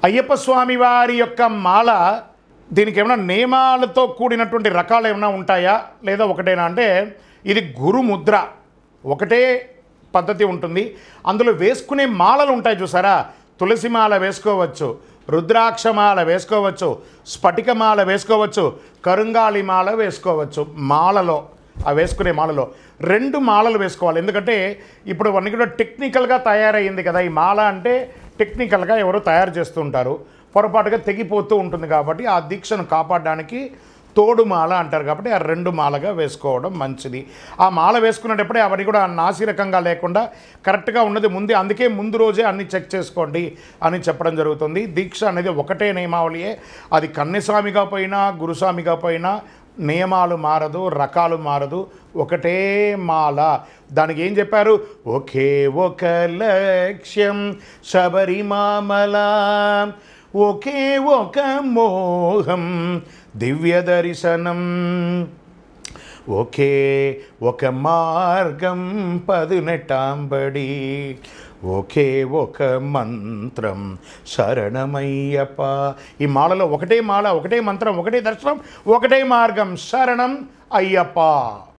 అయ్యప్ప స్వామి వారి యొక్క మాల దీనికి ఏమైనా నియమాలతో కూడినటువంటి రకాలు ఏమైనా ఉంటాయా లేదా ఒకటేనా అంటే ఇది గురుముద్ర ఒకటే పద్ధతి ఉంటుంది. అందులో వేసుకునే మాలలు ఉంటాయి చూసారా, తులసి మాల వేసుకోవచ్చు, రుద్రాక్షమాల వేసుకోవచ్చు, స్ఫటికమాల వేసుకోవచ్చు, కరుంగాళి మాల వేసుకోవచ్చు. మాలలో ఆ వేసుకునే మాలలో 2 మాలలు వేసుకోవాలి. ఎందుకంటే ఇప్పుడు అన్నీ కూడా టెక్నికల్గా తయారయ్యింది కదా. ఈ మాల అంటే టెక్నికల్గా ఎవరో తయారు చేస్తుంటారు, పొరపాటుగా తెగిపోతూ ఉంటుంది. కాబట్టి ఆ దీక్షను కాపాడడానికి తోడు మాల అంటారు. కాబట్టి ఆ 2 మాలగా వేసుకోవడం మంచిది. ఆ మాల వేసుకునేటప్పుడే అవన్నీ కూడా నాసిరకంగా లేకుండా కరెక్ట్గా ఉన్నది ముందే, అందుకే ముందు రోజే అన్ని చెక్ చేసుకోండి అని చెప్పడం జరుగుతుంది. దీక్ష అనేది ఒకటే నియమావళియే. అది కన్యస్వామిగా పోయినా గురుస్వామిగా పోయినా నియమాలు మారదు, రకాలు మారదు, ఒకటే మాల. దానికి ఏం చెప్పారు? ఒకే ఒక లక్ష్యం శబరిమాల, ఒకే ఒక మోహం దివ్య దర్శనం, ఒకే ఒక మార్గం 18 ఒకే ఒక మంత్రం శరణమయ్యప్ప. ఈ మాలలో ఒకటే మాల, ఒకటే మంత్రం, ఒకటే దర్శనం, ఒకటే మార్గం శరణం అయ్యప్ప.